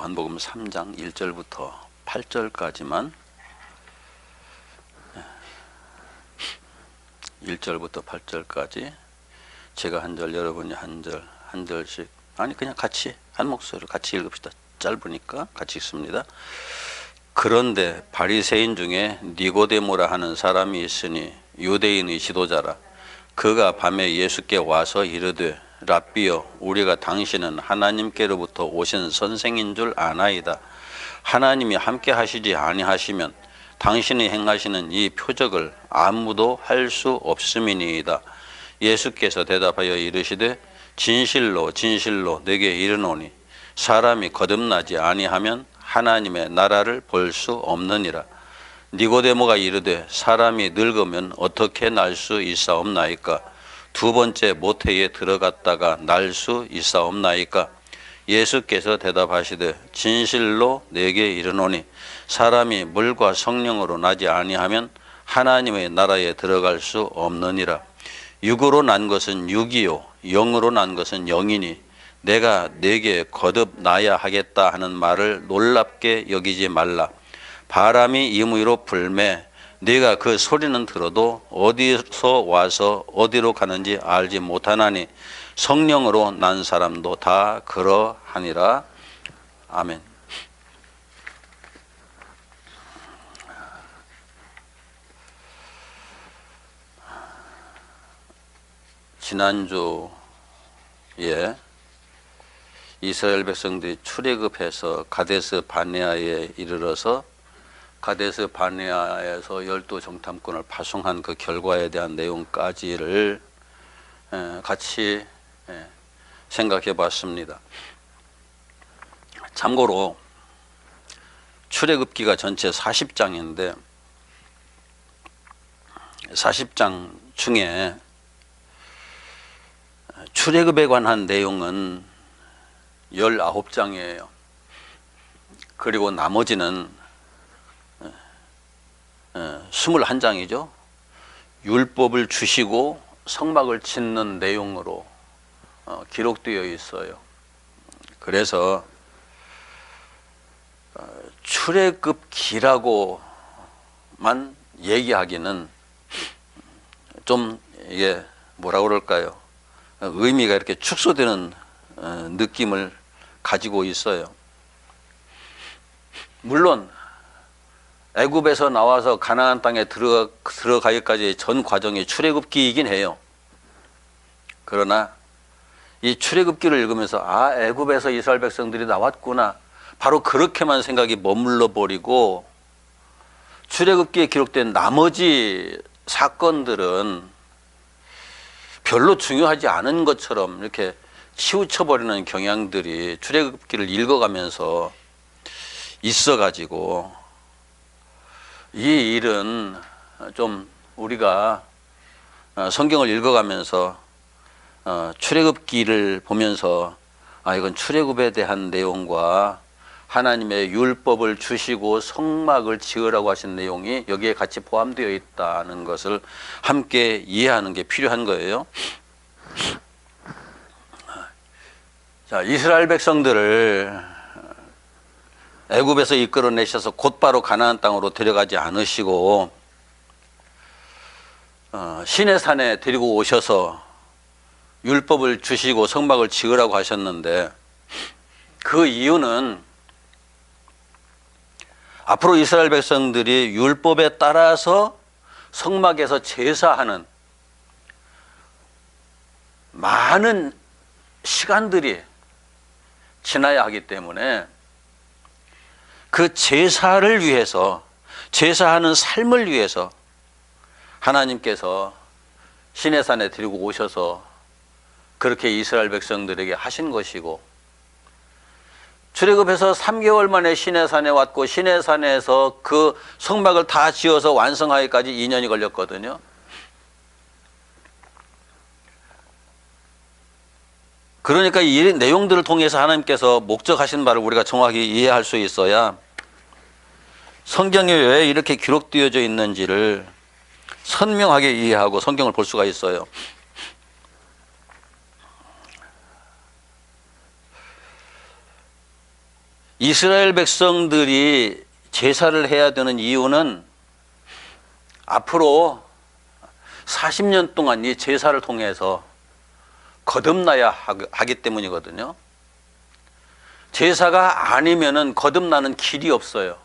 요한복음 3장 1절부터 8절까지만 1절부터 8절까지 제가 한 절, 여러분이 한 절, 한 절씩, 아니 그냥 같이 한 목소리로 같이 읽읍시다. 짧으니까 같이 읽습니다. 그런데 바리새인 중에 니고데모라 하는 사람이 있으니 유대인의 지도자라. 그가 밤에 예수께 와서 이르되 랍비여, 우리가 당신은 하나님께로부터 오신 선생인 줄 아나이다. 하나님이 함께 하시지 아니하시면 당신이 행하시는 이 표적을 아무도 할 수 없음이니이다. 예수께서 대답하여 이르시되 진실로 진실로 내게 이르노니 사람이 거듭나지 아니하면 하나님의 나라를 볼 수 없느니라. 니고데모가 이르되 사람이 늙으면 어떻게 날 수 있사옵나이까? 두 번째 모태에 들어갔다가 날 수 있사옵나이까? 예수께서 대답하시되 진실로 내게 이르노니 사람이 물과 성령으로 나지 아니하면 하나님의 나라에 들어갈 수 없느니라. 육으로 난 것은 육이요 영으로 난 것은 영이니 내가 네게 거듭 나야 하겠다 하는 말을 놀랍게 여기지 말라. 바람이 임의로 불매 네가 그 소리는 들어도 어디서 와서 어디로 가는지 알지 못하나니 성령으로 난 사람도 다 그러하니라. 아멘. 지난주에 이스라엘 백성들이 출애굽해서 가데스 바네아에 이르러서 가데스 바네아에서 12정탐꾼을 파송한 그 결과에 대한 내용까지를 같이 생각해 봤습니다. 참고로 출애굽기가 전체 40장인데 40장 중에 출애굽에 관한 내용은 19장이에요. 그리고 나머지는 21장이죠. 율법을 주시고 성막을 짓는 내용으로 기록되어 있어요. 그래서 출애굽기라고만 얘기하기는 좀 이게 뭐라 그럴까요? 의미가 이렇게 축소되는 느낌을 가지고 있어요. 물론 애굽에서 나와서 가나안 땅에 들어가기까지 전 과정이 출애굽기이긴 해요. 그러나 이 출애굽기를 읽으면서 애굽에서 이스라엘 백성들이 나왔구나, 바로 그렇게만 생각이 머물러 버리고 출애굽기에 기록된 나머지 사건들은 별로 중요하지 않은 것처럼 이렇게 치우쳐버리는 경향들이 출애굽기를 읽어가면서 있어가지고 이 일은 좀 우리가 성경을 읽어가면서 출애굽기를 보면서 이건 출애굽에 대한 내용과 하나님의 율법을 주시고 성막을 지으라고 하신 내용이 여기에 같이 포함되어 있다는 것을 함께 이해하는 게 필요한 거예요. 자, 이스라엘 백성들을 애굽에서 이끌어내셔서 곧바로 가나안 땅으로 데려가지 않으시고 시내산에 데리고 오셔서 율법을 주시고 성막을 지으라고 하셨는데 그 이유는 앞으로 이스라엘 백성들이 율법에 따라서 성막에서 제사하는 많은 시간들이 지나야 하기 때문에 그 제사를 위해서, 제사하는 삶을 위해서 하나님께서 시내산에 데리고 오셔서 그렇게 이스라엘 백성들에게 하신 것이고, 출애굽해서 3개월 만에 시내산에 왔고 시내산에서 그 성막을 다 지어서 완성하기까지 2년이 걸렸거든요. 그러니까 이 내용들을 통해서 하나님께서 목적하신 바를 우리가 정확히 이해할 수 있어야 성경에 왜 이렇게 기록되어져 있는지를 선명하게 이해하고 성경을 볼 수가 있어요. 이스라엘 백성들이 제사를 해야 되는 이유는 앞으로 40년 동안 이 제사를 통해서 거듭나야 하기 때문이거든요. 제사가 아니면은 거듭나는 길이 없어요.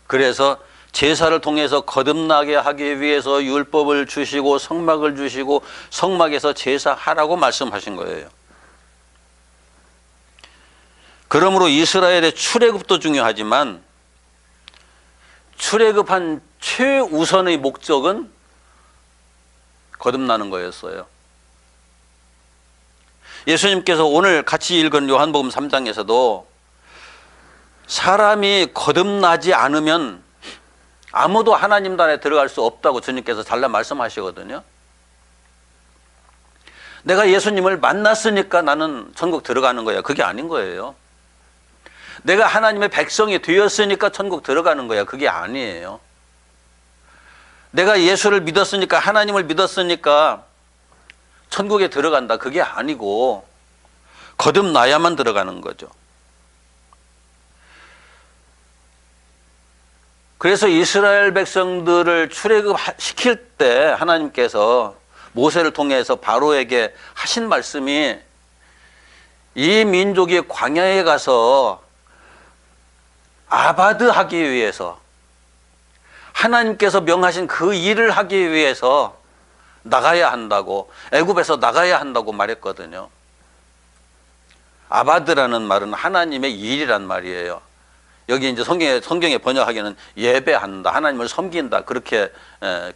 그래서 제사를 통해서 거듭나게 하기 위해서 율법을 주시고 성막을 주시고 성막에서 제사하라고 말씀하신 거예요. 그러므로 이스라엘의 출애굽도 중요하지만 출애굽한 최우선의 목적은 거듭나는 거였어요. 예수님께서 오늘 같이 읽은 요한복음 3장에서도 사람이 거듭나지 않으면 아무도 하나님 나라에 들어갈 수 없다고 주님께서 잘라 말씀하시거든요. 내가 예수님을 만났으니까 나는 천국 들어가는 거야. 그게 아닌 거예요. 내가 하나님의 백성이 되었으니까 천국 들어가는 거야. 그게 아니에요. 내가 예수를 믿었으니까, 하나님을 믿었으니까 천국에 들어간다. 그게 아니고 거듭나야만 들어가는 거죠. 그래서 이스라엘 백성들을 출애굽시킬 때 하나님께서 모세를 통해서 바로에게 하신 말씀이 이 민족이 광야에 가서 아바드 하기 위해서, 하나님께서 명하신 그 일을 하기 위해서 나가야 한다고, 애굽에서 나가야 한다고 말했거든요. 아바드라는 말은 하나님의 일이란 말이에요. 여기 이제 성경에 번역하기에는 예배한다, 하나님을 섬긴다, 그렇게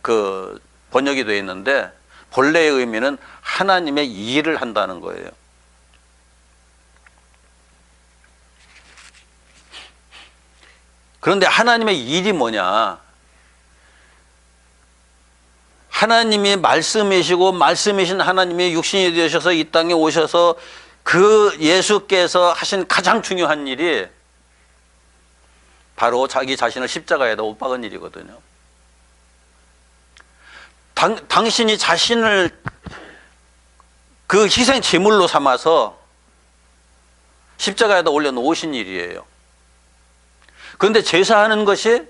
그 번역이 되어 있는데 본래의 의미는 하나님의 일을 한다는 거예요. 그런데 하나님의 일이 뭐냐? 하나님이 말씀이시고 말씀이신 하나님이 육신이 되셔서 이 땅에 오셔서 그 예수께서 하신 가장 중요한 일이 바로 자기 자신을 십자가에다 못 박은 일이거든요. 당신이 자신을 그 희생 제물로 삼아서 십자가에다 올려놓으신 일이에요. 그런데 제사하는 것이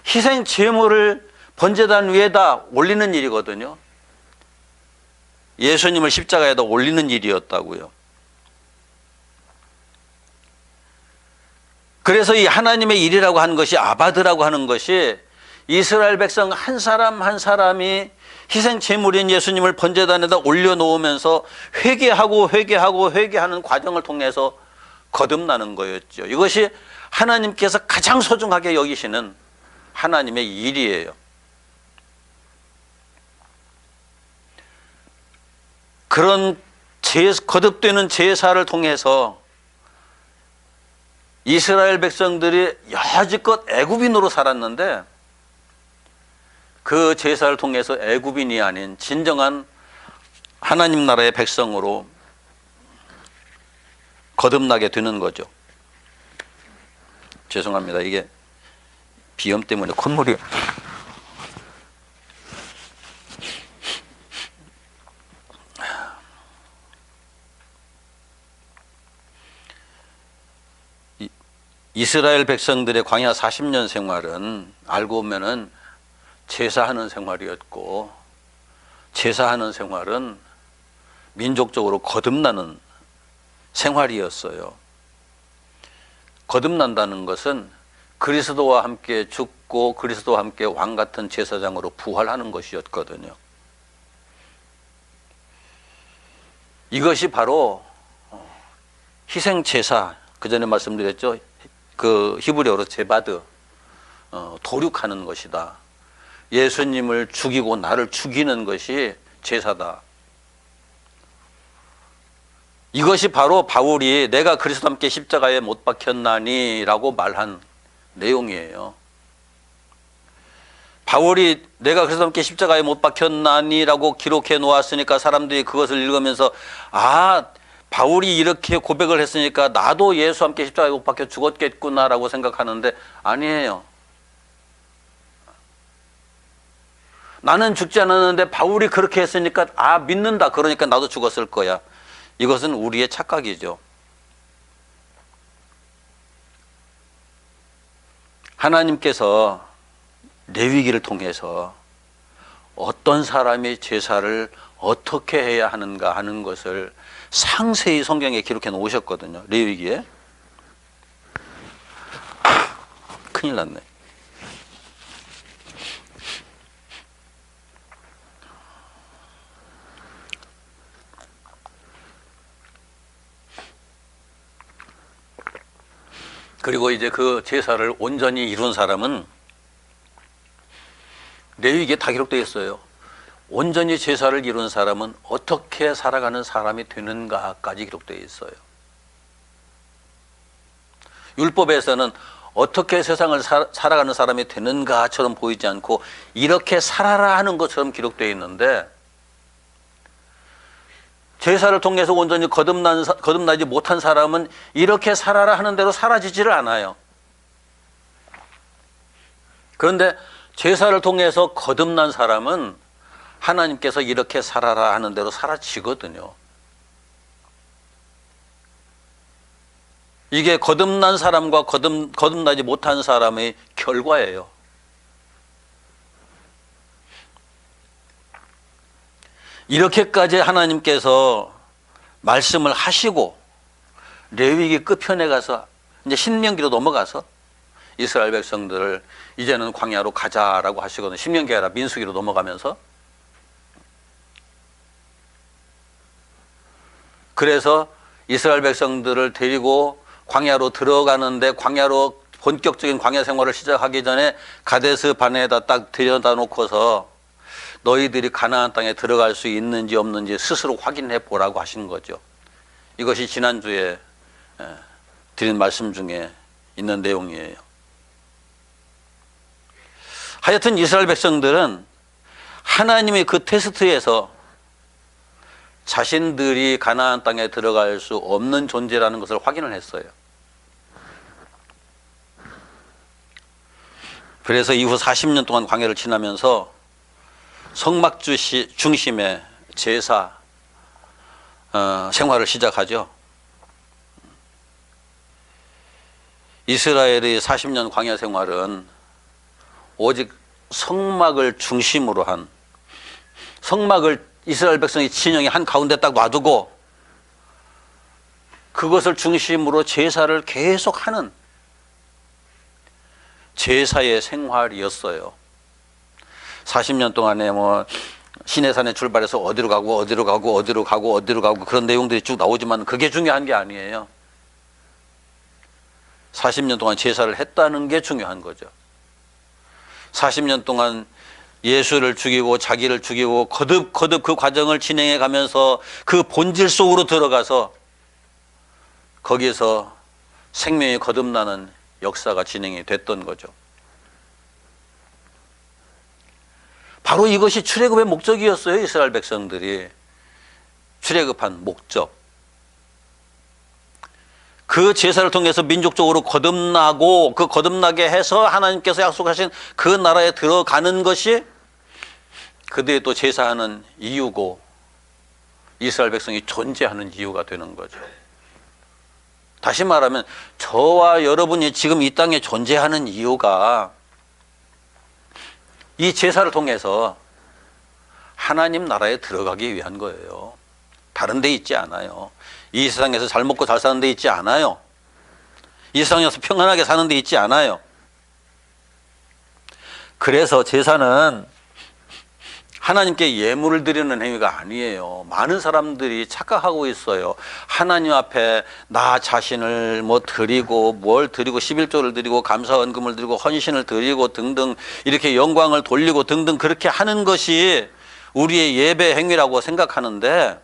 희생 제물을 번제단 위에다 올리는 일이거든요. 예수님을 십자가에다 올리는 일이었다고요. 그래서 이 하나님의 일이라고 하는 것이, 아바드라고 하는 것이 이스라엘 백성 한 사람 한 사람이 희생 제물인 예수님을 번제단에다 올려놓으면서 회개하는 과정을 통해서 거듭나는 거였죠. 이것이 하나님께서 가장 소중하게 여기시는 하나님의 일이에요. 그런 거듭되는 제사를 통해서 이스라엘 백성들이 여지껏 애굽인으로 살았는데 그 제사를 통해서 애굽인이 아닌 진정한 하나님 나라의 백성으로 거듭나게 되는 거죠. 죄송합니다. 이게 비염 때문에 콧물이. 이스라엘 백성들의 광야 40년 생활은 알고 보면은 제사하는 생활이었고, 제사하는 생활은 민족적으로 거듭나는 생활이었어요. 거듭난다는 것은 그리스도와 함께 죽고 그리스도와 함께 왕 같은 제사장으로 부활하는 것이었거든요. 이것이 바로 희생 제사, 그 전에 말씀드렸죠. 그 히브리어로 제바드, 도륙하는 것이다. 예수님을 죽이고 나를 죽이는 것이 제사다. 이것이 바로 바울이 내가 그리스도와 함께 십자가에 못 박혔나니 라고 말한 내용이에요. 바울이 내가 그리스도와 함께 십자가에 못 박혔나니 라고 기록해 놓았으니까 사람들이 그것을 읽으면서 바울이 이렇게 고백을 했으니까 나도 예수와 함께 십자가에 못 박혀 죽었겠구나 라고 생각하는데 아니에요. 나는 죽지 않았는데 바울이 그렇게 했으니까 믿는다, 그러니까 나도 죽었을 거야. 이것은 우리의 착각이죠. 하나님께서 레위기를 통해서 어떤 사람이 제사를 어떻게 해야 하는가 하는 것을 상세히 성경에 기록해 놓으셨거든요. 레위기에. 큰일 났네. 그리고 이제 그 제사를 온전히 이룬 사람은 레위기에 다 기록되어 있어요. 온전히 제사를 이룬 사람은 어떻게 살아가는 사람이 되는가까지 기록되어 있어요. 율법에서는 어떻게 세상을 살아가는 사람이 되는가처럼 보이지 않고 이렇게 살아라 하는 것처럼 기록되어 있는데, 제사를 통해서 온전히 거듭나지 못한 사람은 이렇게 살아라 하는 대로 살아지지를 않아요. 그런데 제사를 통해서 거듭난 사람은 하나님께서 이렇게 살아라 하는 대로 살아지거든요. 이게 거듭난 사람과 거듭나지 못한 사람의 결과예요. 이렇게까지 하나님께서 말씀을 하시고 레위기 끝편에 가서 이제 신명기로 넘어가서 이스라엘 백성들을 이제는 광야로 가자라고 하시거든요. 신명기가 아니라 민수기로 넘어가면서. 그래서 이스라엘 백성들을 데리고 광야로 들어가는데, 광야로 본격적인 광야 생활을 시작하기 전에 가데스 바네에다 딱 들여다 놓고서 너희들이 가나안 땅에 들어갈 수 있는지 없는지 스스로 확인해 보라고 하신 거죠. 이것이 지난주에 드린 말씀 중에 있는 내용이에요. 하여튼 이스라엘 백성들은 하나님의 그 테스트에서 자신들이 가나안 땅에 들어갈 수 없는 존재라는 것을 확인을 했어요. 그래서 이후 40년 동안 광야를 지나면서 성막 중심의 제사 생활을 시작하죠. 이스라엘의 40년 광야 생활은 오직 성막을 중심으로 한, 성막을 이스라엘 백성이 진영에 한 가운데 딱 놔두고 그것을 중심으로 제사를 계속하는 제사의 생활이었어요. 40년 동안에 뭐 시내산에 출발해서 어디로 가고 어디로 가고 어디로 가고 어디로 가고 그런 내용들이 쭉 나오지만 그게 중요한 게 아니에요. 40년 동안 제사를 했다는 게 중요한 거죠. 40년 동안 예수를 죽이고 자기를 죽이고 거듭 그 과정을 진행해 가면서 그 본질 속으로 들어가서 거기에서 생명이 거듭나는 역사가 진행이 됐던 거죠. 바로 이것이 출애굽의 목적이었어요. 이스라엘 백성들이 출애굽한 목적. 그 제사를 통해서 민족적으로 거듭나고 그 거듭나게 해서 하나님께서 약속하신 그 나라에 들어가는 것이 그들이 또 제사하는 이유고 이스라엘 백성이 존재하는 이유가 되는 거죠. 다시 말하면 저와 여러분이 지금 이 땅에 존재하는 이유가 이 제사를 통해서 하나님 나라에 들어가기 위한 거예요. 다른 데 있지 않아요. 이 세상에서 잘 먹고 잘 사는 데 있지 않아요. 이 세상에서 평안하게 사는 데 있지 않아요. 그래서 제사는 하나님께 예물을 드리는 행위가 아니에요. 많은 사람들이 착각하고 있어요. 하나님 앞에 나 자신을 뭐 드리고 뭘 드리고 11조를 드리고 감사헌금을 드리고 헌신을 드리고 등등 이렇게 영광을 돌리고 등등 그렇게 하는 것이 우리의 예배 행위라고 생각하는데,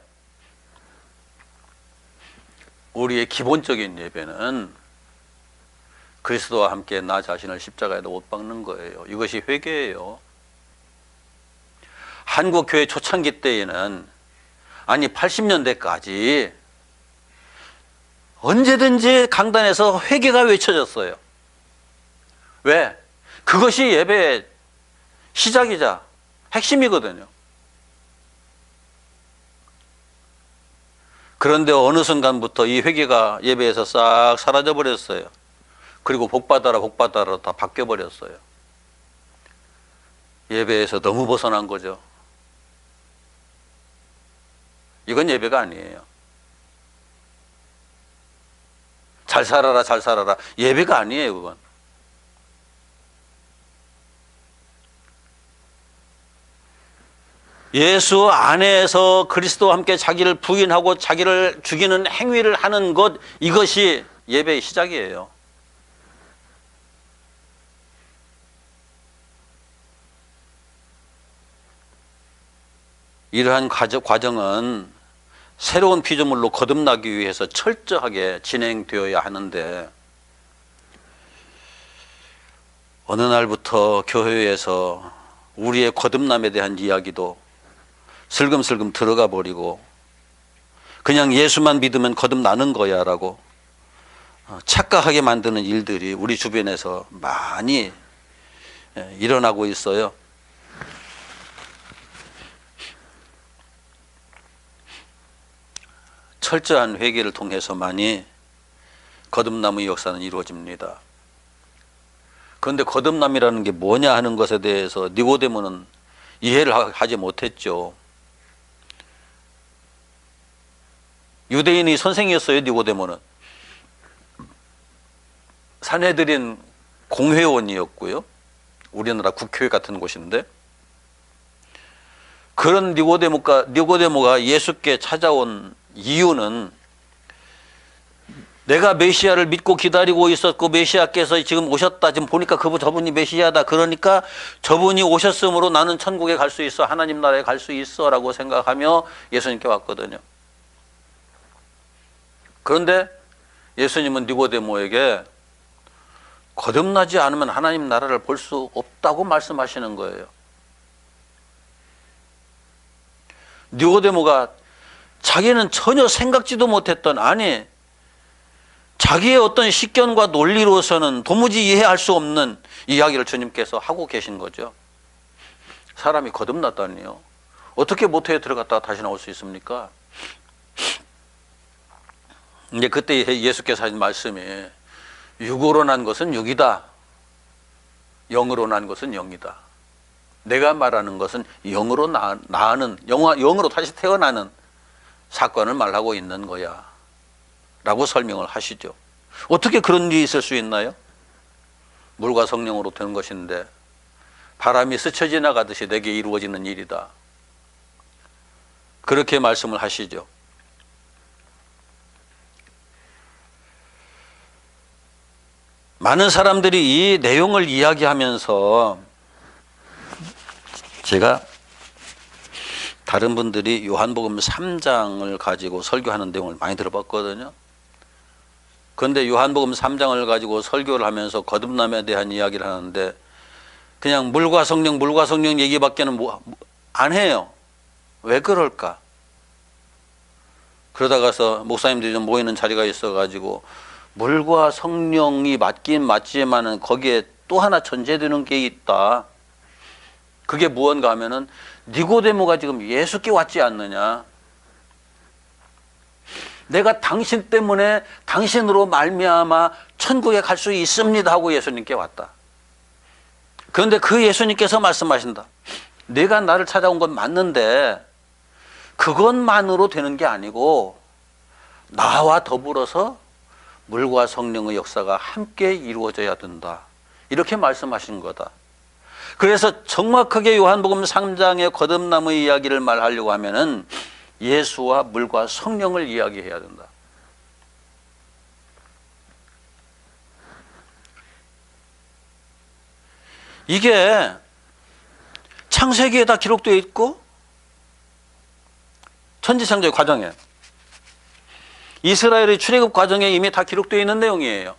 우리의 기본적인 예배는 그리스도와 함께 나 자신을 십자가에다 못 박는 거예요. 이것이 회개예요. 한국교회 초창기 때에는, 아니 80년대까지 언제든지 강단에서 회개가 외쳐졌어요. 왜? 그것이 예배의 시작이자 핵심이거든요. 그런데 어느 순간부터 이 회개가 예배에서 싹 사라져 버렸어요. 그리고 복받아라 복받아라 다 바뀌어버렸어요. 예배에서 너무 벗어난 거죠. 이건 예배가 아니에요. 잘 살아라 잘 살아라 예배가 아니에요. 그건 예수 안에서 그리스도와 함께 자기를 부인하고 자기를 죽이는 행위를 하는 것, 이것이 예배의 시작이에요. 이러한 과정은 새로운 피조물로 거듭나기 위해서 철저하게 진행되어야 하는데, 어느 날부터 교회에서 우리의 거듭남에 대한 이야기도 슬금슬금 들어가 버리고 그냥 예수만 믿으면 거듭나는 거야 라고 착각하게 만드는 일들이 우리 주변에서 많이 일어나고 있어요. 철저한 회개를 통해서만이 거듭남의 역사는 이루어집니다. 그런데 거듭남이라는 게 뭐냐 하는 것에 대해서 니고데모는 이해를 하지 못했죠. 유대인의 선생이었어요. 니고데모는 산헤드린 공회원이었고요. 우리나라 국회 같은 곳인데, 그런 니고데모가 예수께 찾아온 이유는 내가 메시아를 믿고 기다리고 있었고 메시아께서 지금 오셨다, 지금 보니까 저분이 메시아다, 그러니까 저분이 오셨으므로 나는 천국에 갈 수 있어, 하나님 나라에 갈 수 있어 라고 생각하며 예수님께 왔거든요. 그런데 예수님은 니고데모에게 거듭나지 않으면 하나님 나라를 볼 수 없다고 말씀하시는 거예요. 니고데모가 자기는 전혀 생각지도 못했던, 아니 자기의 어떤 식견과 논리로서는 도무지 이해할 수 없는 이야기를 주님께서 하고 계신 거죠. 사람이 거듭났다니요, 어떻게 모태에 들어갔다가 다시 나올 수 있습니까? 이제 그때 예수께서 하신 말씀이, 육으로 난 것은 육이다, 영으로 난 것은 영이다. 내가 말하는 것은 영으로 나는, 영으로 다시 태어나는 사건을 말하고 있는 거야 라고 설명을 하시죠. 어떻게 그런 일이 있을 수 있나요? 물과 성령으로 되는 것인데 바람이 스쳐 지나가듯이 내게 이루어지는 일이다, 그렇게 말씀을 하시죠. 많은 사람들이 이 내용을 이야기하면서, 제가 다른 분들이 요한복음 3장을 가지고 설교하는 내용을 많이 들어봤거든요. 그런데 요한복음 3장을 가지고 설교를 하면서 거듭남에 대한 이야기를 하는데 그냥 물과 성령 얘기밖에는 안 해요. 왜 그럴까? 그러다가서 목사님들이 좀 모이는 자리가 있어가지고 물과 성령이 맞긴 맞지만은 거기에 또 하나 전제되는 게 있다. 그게 무언가 하면은 니고데모가 지금 예수께 왔지 않느냐, 내가 당신 때문에 당신으로 말미암아 천국에 갈 수 있습니다 하고 예수님께 왔다. 그런데 그 예수님께서 말씀하신다. 내가 나를 찾아온 건 맞는데 그것만으로 되는 게 아니고 나와 더불어서 물과 성령의 역사가 함께 이루어져야 된다, 이렇게 말씀하신 거다. 그래서 정확하게 요한복음 3장의 거듭남의 이야기를 말하려고 하면은 예수와 물과 성령을 이야기해야 된다. 이게 창세기에 다 기록되어 있고 천지창조의 과정에, 이스라엘의 출애굽 과정에 이미 다 기록되어 있는 내용이에요.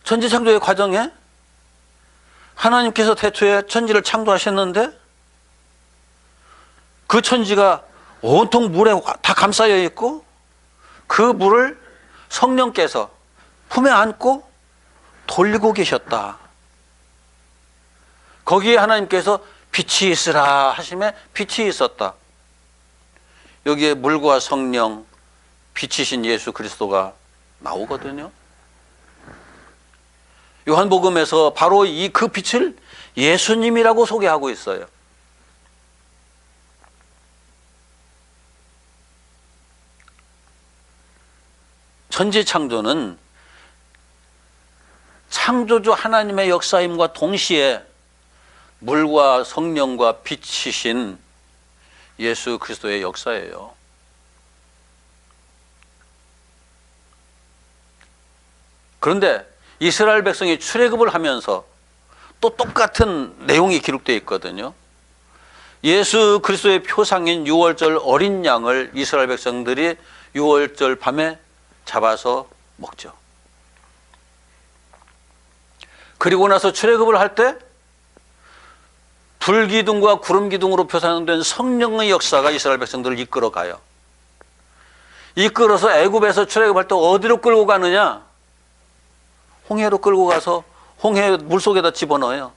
천지창조의 과정에 하나님께서 태초에 천지를 창조하셨는데 그 천지가 온통 물에 다 감싸여 있고 그 물을 성령께서 품에 안고 돌리고 계셨다. 거기에 하나님께서 빛이 있으라 하심에 빛이 있었다. 여기에 물과 성령, 빛이신 예수 그리스도가 나오거든요. 요한복음에서 바로 그 빛을 예수님이라고 소개하고 있어요. 천지 창조는 창조주 하나님의 역사임과 동시에 물과 성령과 빛이신 예수 그리스도의 역사예요. 그런데 이스라엘 백성이 출애굽을 하면서 또 똑같은 내용이 기록되어 있거든요. 예수 그리스도의 표상인 유월절 어린 양을 이스라엘 백성들이 유월절 밤에 잡아서 먹죠. 그리고 나서 출애굽을 할 때 불기둥과 구름기둥으로 표상된 성령의 역사가 이스라엘 백성들을 이끌어 가요. 이끌어서 애굽에서 출애굽할 때 어디로 끌고 가느냐? 홍해로 끌고 가서 홍해 물속에다 집어넣어요.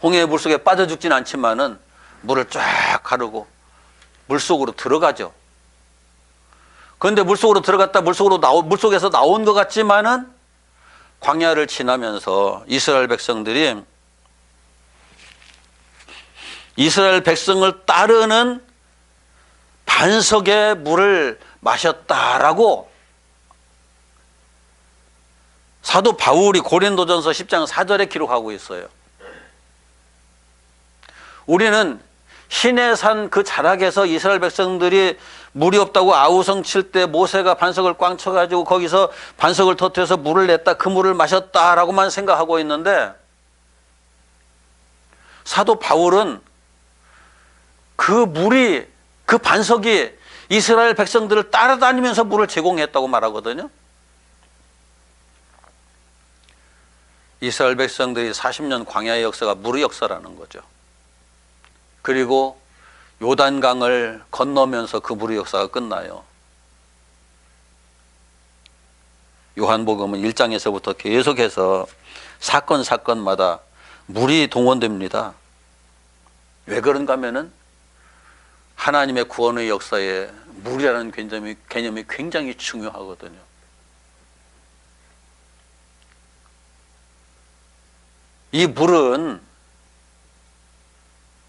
홍해 물속에 빠져 죽진 않지만은 물을 쫙 가르고 물속으로 들어가죠. 그런데 물속으로 들어갔다 물속에서 나온 것 같지만은 광야를 지나면서 이스라엘 백성을 따르는 반석의 물을 마셨다라고 사도 바울이 고린도전서 10장 4절에 기록하고 있어요. 우리는 시내산 그 자락에서 이스라엘 백성들이 물이 없다고 아우성 칠 때 모세가 반석을 꽝 쳐가지고 거기서 반석을 터뜨려서 물을 냈다, 그 물을 마셨다라고만 생각하고 있는데, 사도 바울은 그 반석이 이스라엘 백성들을 따라다니면서 물을 제공했다고 말하거든요. 이스라엘 백성들이 40년 광야의 역사가 물의 역사라는 거죠. 그리고 요단강을 건너면서 그 물의 역사가 끝나요. 요한복음은 1장에서부터 계속해서 사건마다 물이 동원됩니다. 왜 그런가 하면은 하나님의 구원의 역사에 물이라는 개념이 굉장히 중요하거든요. 이 물은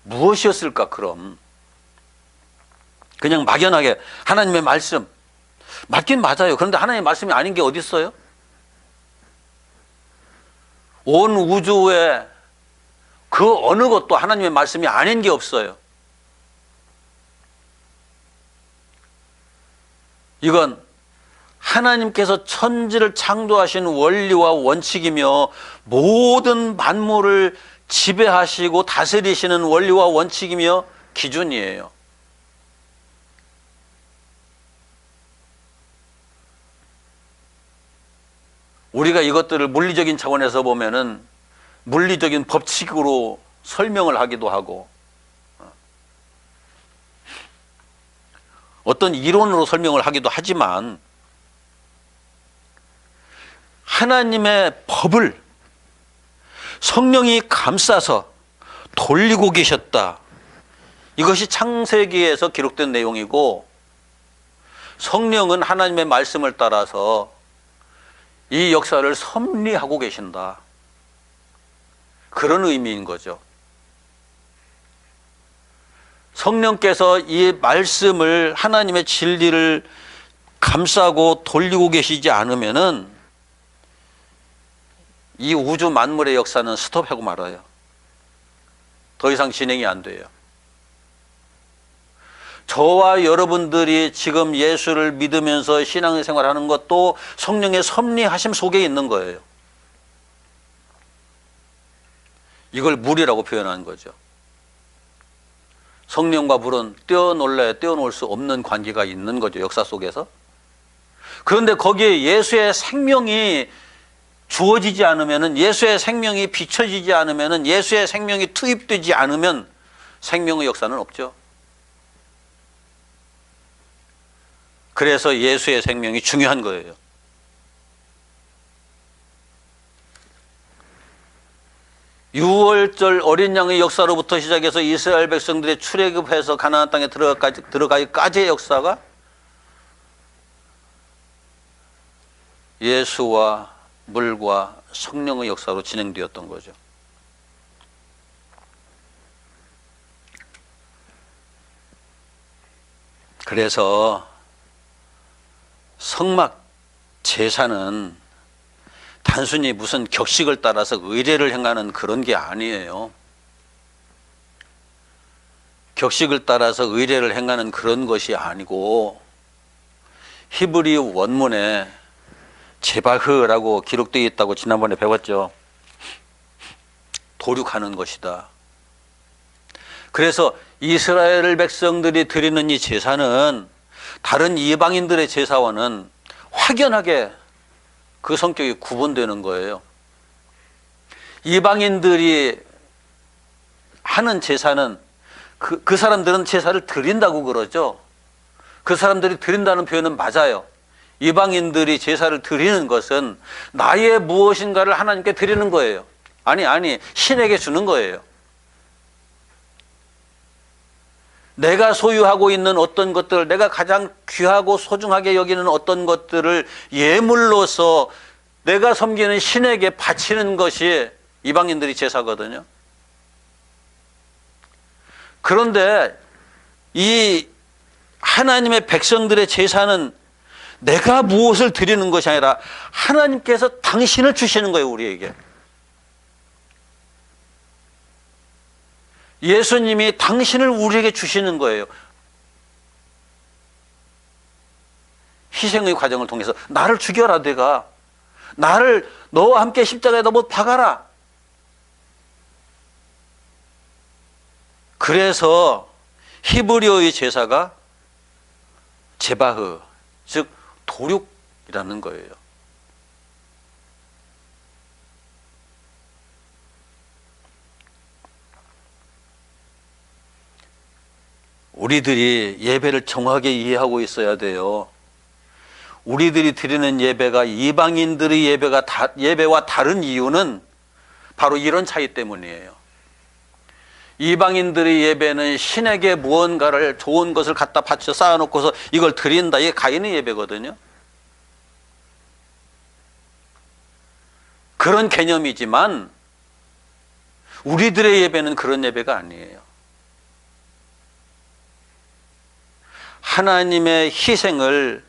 무엇이었을까 그럼? 그냥 막연하게 하나님의 말씀, 맞긴 맞아요. 그런데 하나님의 말씀이 아닌 게 어디 있어요? 온 우주에 그 어느 것도 하나님의 말씀이 아닌 게 없어요. 이건 하나님께서 천지를 창조하신 원리와 원칙이며 모든 만물을 지배하시고 다스리시는 원리와 원칙이며 기준이에요. 우리가 이것들을 물리적인 차원에서 보면은 물리적인 법칙으로 설명을 하기도 하고 어떤 이론으로 설명을 하기도 하지만 하나님의 법을 성령이 감싸서 돌리고 계셨다. 이것이 창세기에서 기록된 내용이고, 성령은 하나님의 말씀을 따라서 이 역사를 섭리하고 계신다. 그런 의미인 거죠. 성령께서 이 말씀을, 하나님의 진리를 감싸고 돌리고 계시지 않으면은 이 우주 만물의 역사는 스톱하고 말아요. 더 이상 진행이 안 돼요. 저와 여러분들이 지금 예수를 믿으면서 신앙생활하는 것도 성령의 섭리하심 속에 있는 거예요. 이걸 물이라고 표현한 거죠. 성령과 물은 떼어놓을 수 없는 관계가 있는 거죠, 역사 속에서. 그런데 거기에 예수의 생명이 주어지지 않으면은, 예수의 생명이 비춰지지 않으면은, 예수의 생명이 투입되지 않으면 생명의 역사는 없죠. 그래서 예수의 생명이 중요한 거예요. 유월절 어린 양의 역사로부터 시작해서 이스라엘 백성들의 출애굽해서 가나안 땅에 들어가기까지의 역사가 예수와 물과 성령의 역사로 진행되었던 거죠. 그래서 성막 제사는 단순히 무슨 격식을 따라서 의례를 행하는 그런 게 아니에요. 격식을 따라서 의례를 행하는 그런 것이 아니고 히브리 원문에 제바흐라고 기록되어 있다고 지난번에 배웠죠. 도륙하는 것이다. 그래서 이스라엘 백성들이 드리는 이 제사는 다른 이방인들의 제사와는 확연하게 그 성격이 구분되는 거예요. 이방인들이 하는 제사는 그 사람들은 제사를 드린다고 그러죠. 그 사람들이 드린다는 표현은 맞아요. 이방인들이 제사를 드리는 것은 나의 무엇인가를 하나님께 드리는 거예요. 아니, 신에게 주는 거예요. 내가 소유하고 있는 어떤 것들, 내가 가장 귀하고 소중하게 여기는 어떤 것들을 예물로서 내가 섬기는 신에게 바치는 것이 이방인들이 제사거든요. 그런데 이 하나님의 백성들의 제사는 내가 무엇을 드리는 것이 아니라 하나님께서 당신을 주시는 거예요, 우리에게. 예수님이 당신을 우리에게 주시는 거예요. 희생의 과정을 통해서 나를 죽여라, 내가. 나를 너와 함께 십자가에다 못 박아라. 그래서 히브리어의 제사가 제바흐, 즉 도륙이라는 거예요. 우리들이 예배를 정확하게 이해하고 있어야 돼요. 우리들이 드리는 예배가 이방인들의 예배와 다른 이유는 바로 이런 차이 때문이에요. 이방인들의 예배는 신에게 무언가를 좋은 것을 갖다 바쳐 쌓아놓고서 이걸 드린다. 이게 가인의 예배거든요. 그런 개념이지만 우리들의 예배는 그런 예배가 아니에요. 하나님의 희생을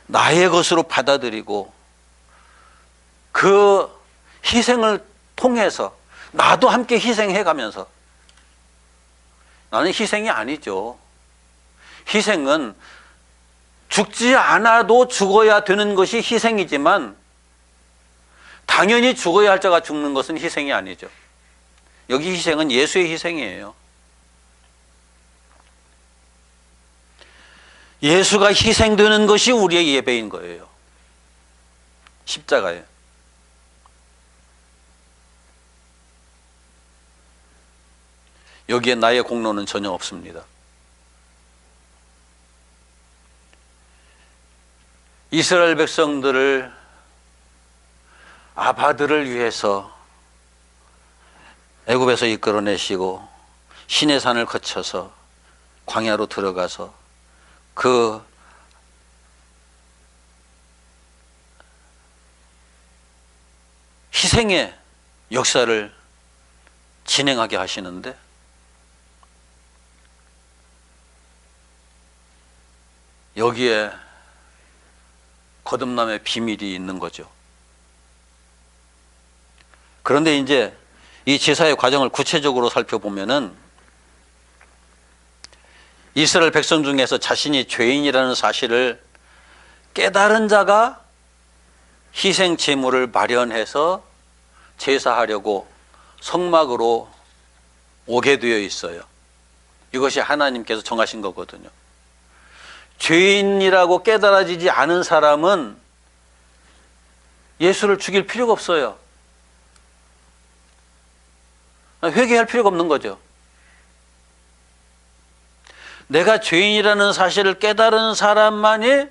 나의 것으로 받아들이고 그 희생을 통해서 나도 함께 희생해 가면서, 나는 희생이 아니죠. 희생은 죽지 않아도 죽어야 되는 것이 희생이지만 당연히 죽어야 할 자가 죽는 것은 희생이 아니죠. 여기 희생은 예수의 희생이에요. 예수가 희생되는 것이 우리의 예배인 거예요. 십자가에. 여기에 나의 공로는 전혀 없습니다. 이스라엘 백성들을 아바들을 위해서 애굽에서 이끌어내시고 시내산을 거쳐서 광야로 들어가서 그 희생의 역사를 진행하게 하시는데 여기에 거듭남의 비밀이 있는 거죠. 그런데 이제 이 제사의 과정을 구체적으로 살펴보면은 이스라엘 백성 중에서 자신이 죄인이라는 사실을 깨달은 자가 희생 제물을 마련해서 제사하려고 성막으로 오게 되어 있어요. 이것이 하나님께서 정하신 거거든요. 죄인이라고 깨달아지지 않은 사람은 예수를 죽일 필요가 없어요. 회개할 필요가 없는 거죠. 내가 죄인이라는 사실을 깨달은 사람만이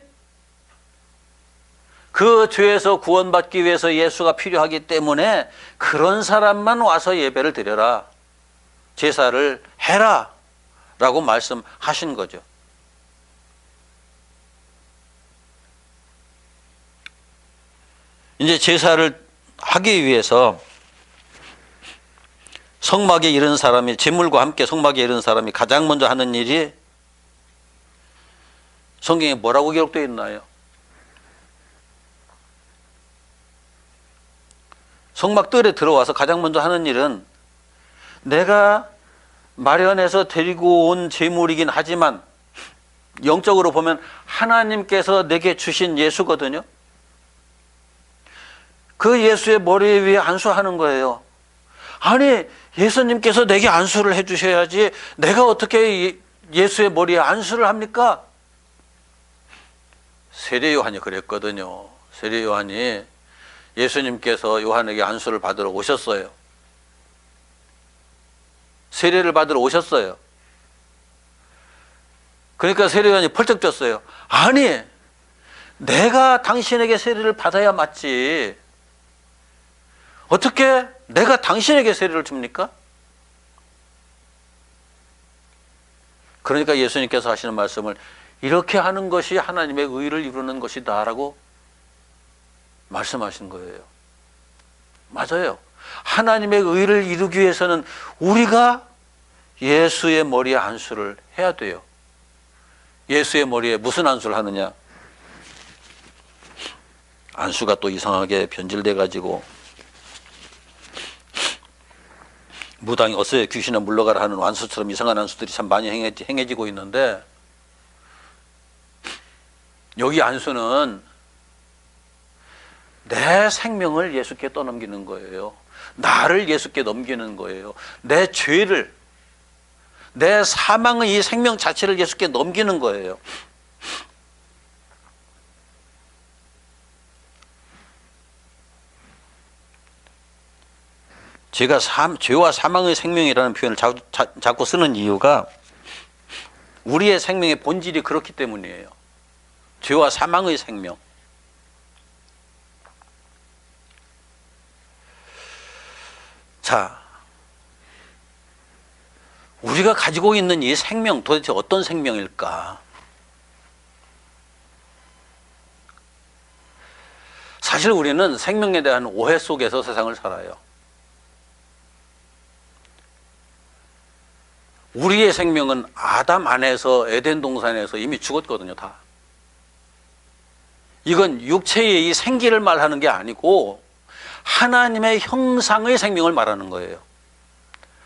그 죄에서 구원받기 위해서 예수가 필요하기 때문에 그런 사람만 와서 예배를 드려라, 제사를 해라 라고 말씀하신 거죠. 이제 제사를 하기 위해서 성막에 이른 사람이, 제물과 함께 성막에 이른 사람이 가장 먼저 하는 일이 성경에 뭐라고 기록되어 있나요? 성막들에 들어와서 가장 먼저 하는 일은 내가 마련해서 데리고 온 제물이긴 하지만 영적으로 보면 하나님께서 내게 주신 예수거든요. 그 예수의 머리 위에 안수하는 거예요. 아니, 예수님께서 내게 안수를 해 주셔야지 내가 어떻게 예수의 머리에 안수를 합니까? 세례 요한이 그랬거든요. 세례 요한이 예수님께서 요한에게 안수를 받으러 오셨어요. 세례를 받으러 오셨어요. 그러니까 세례 요한이 펄쩍 뛰었어요. 아니, 내가 당신에게 세례를 받아야 맞지. 어떻게 내가 당신에게 세례를 줍니까? 그러니까 예수님께서 하시는 말씀을 이렇게 하는 것이 하나님의 의를 이루는 것이다 라고 말씀하신 거예요. 맞아요. 하나님의 의를 이루기 위해서는 우리가 예수의 머리에 안수를 해야 돼요. 예수의 머리에 무슨 안수를 하느냐? 안수가 또 이상하게 변질돼 가지고 무당이 어서 귀신아 물러가라 하는 안수처럼 이상한 안수들이 참 많이 행해지고 있는데, 여기 안수는 내 생명을 예수께 떠넘기는 거예요. 나를 예수께 넘기는 거예요. 내 죄를, 내 사망의 이 생명 자체를 예수께 넘기는 거예요. 제가 죄와 사망의 생명이라는 표현을 자꾸 쓰는 이유가 우리의 생명의 본질이 그렇기 때문이에요. 죄와 사망의 생명. 자, 우리가 가지고 있는 이 생명, 도대체 어떤 생명일까? 사실 우리는 생명에 대한 오해 속에서 세상을 살아요. 우리의 생명은 아담 안에서 에덴 동산에서 이미 죽었거든요, 다. 이건 육체의 이 생기를 말하는 게 아니고 하나님의 형상의 생명을 말하는 거예요.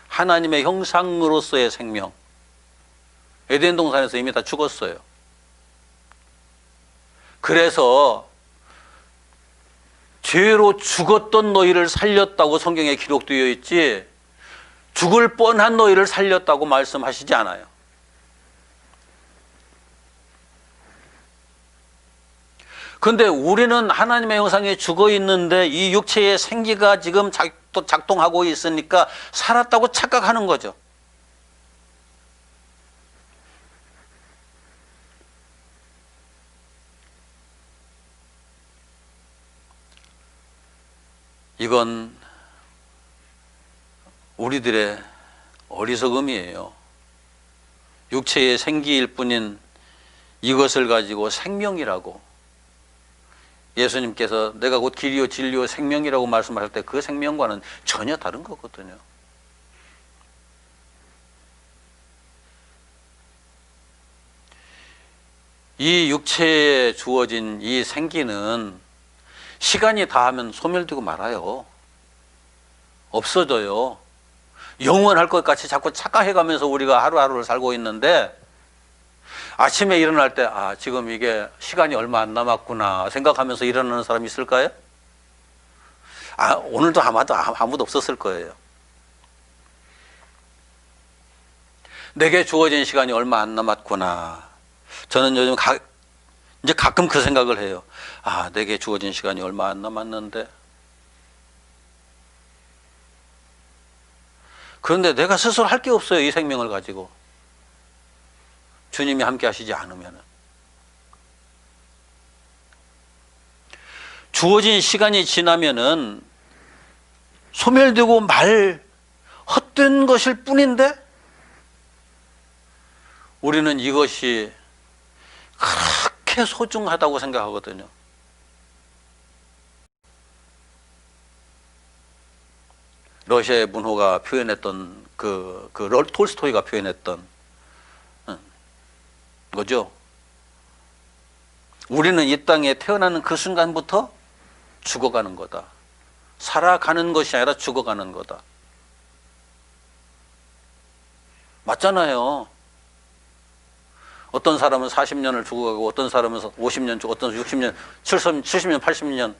하나님의 형상으로서의 생명. 에덴 동산에서 이미 다 죽었어요. 그래서 죄로 죽었던 너희를 살렸다고 성경에 기록되어 있지, 죽을 뻔한 너희를 살렸다고 말씀하시지 않아요. 그런데 우리는 하나님의 형상에 죽어 있는데 이 육체의 생기가 지금 작동하고 있으니까 살았다고 착각하는 거죠. 이건 우리들의 어리석음이에요. 육체의 생기일 뿐인 이것을 가지고 생명이라고, 예수님께서 내가 곧 길이요 진리요 생명이라고 말씀하실 때 그 생명과는 전혀 다른 거거든요. 이 육체에 주어진 이 생기는 시간이 다하면 소멸되고 말아요. 없어져요. 영원할 것 같이 자꾸 착각해가면서 우리가 하루하루를 살고 있는데, 아침에 일어날 때 지금 이게 시간이 얼마 안 남았구나 생각하면서 일어나는 사람이 있을까요? 오늘도 아무도 없었을 거예요. 내게 주어진 시간이 얼마 안 남았구나. 저는 요즘 이제 가끔 그 생각을 해요. 내게 주어진 시간이 얼마 안 남았는데, 그런데 내가 스스로 할 게 없어요. 이 생명을 가지고. 주님이 함께 하시지 않으면. 주어진 시간이 지나면은 소멸되고 말 헛된 것일 뿐인데, 우리는 이것이 그렇게 소중하다고 생각하거든요. 러시아의 문호가 표현했던 톨스토이가 표현했던 거죠. 우리는 이 땅에 태어나는 그 순간부터 죽어가는 거다. 살아가는 것이 아니라 죽어가는 거다. 맞잖아요. 어떤 사람은 40년을 죽어가고, 어떤 사람은 50년, 어떤 사람은 60년, 70년, 80년,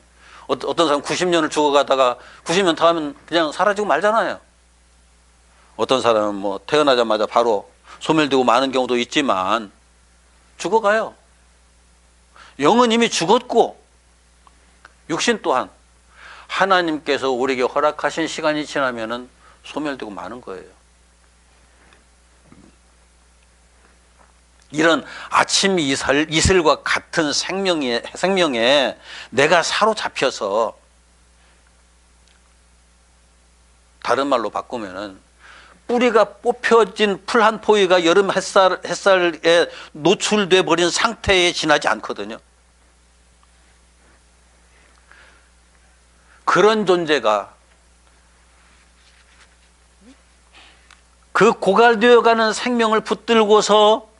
어떤 사람은 90년을 죽어가다가 90년 다 하면 그냥 사라지고 말잖아요. 어떤 사람은 뭐 태어나자마자 바로 소멸되고 마는 경우도 있지만 죽어가요. 영은 이미 죽었고, 육신 또한 하나님께서 우리에게 허락하신 시간이 지나면은 소멸되고 마는 거예요. 이런 아침 이슬과 같은 생명에 내가 사로잡혀서, 다른 말로 바꾸면은 뿌리가 뽑혀진 풀 한 포기가 여름 햇살에 노출돼 버린 상태에 지나지 않거든요. 그런 존재가 그 고갈되어가는 생명을 붙들고서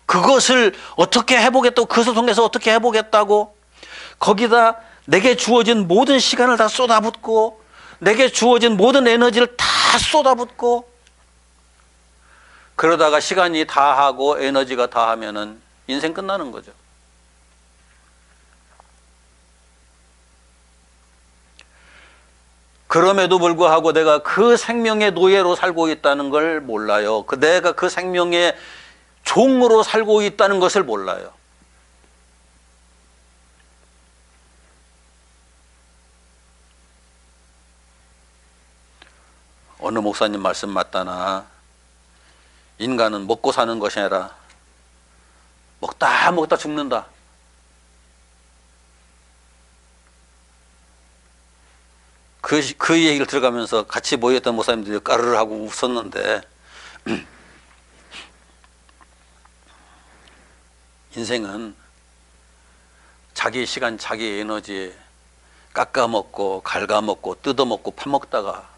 그것을 어떻게 해보겠다고, 그것을 통해서 어떻게 해보겠다고, 거기다 내게 주어진 모든 시간을 다 쏟아붓고, 내게 주어진 모든 에너지를 다 쏟아붓고, 그러다가 시간이 다 하고 에너지가 다 하면은 인생 끝나는 거죠. 그럼에도 불구하고 내가 그 생명의 노예로 살고 있다는 걸 몰라요. 내가 그 생명의 종으로 살고 있다는 것을 몰라요. 어느 목사님 말씀 맞다나, 인간은 먹고 사는 것이 아니라 먹다 죽는다. 그 얘기를 들어가면서 같이 모였던 목사님들이 까르르 하고 웃었는데, 인생은 자기 시간, 자기 에너지 깎아먹고 갉아먹고 뜯어먹고 파먹다가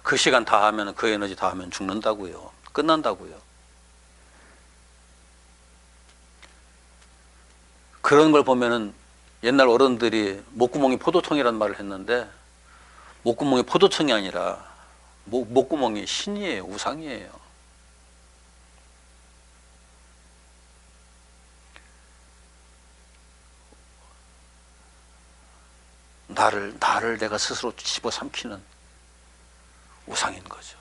그 시간 다 하면, 그 에너지 다 하면 죽는다고요. 끝난다고요. 그런 걸 보면은 옛날 어른들이 목구멍이 포도청이라는 말을 했는데, 목구멍이 포도청이 아니라 목구멍이 신이에요. 우상이에요. 나를 내가 스스로 집어삼키는 우상인 거죠.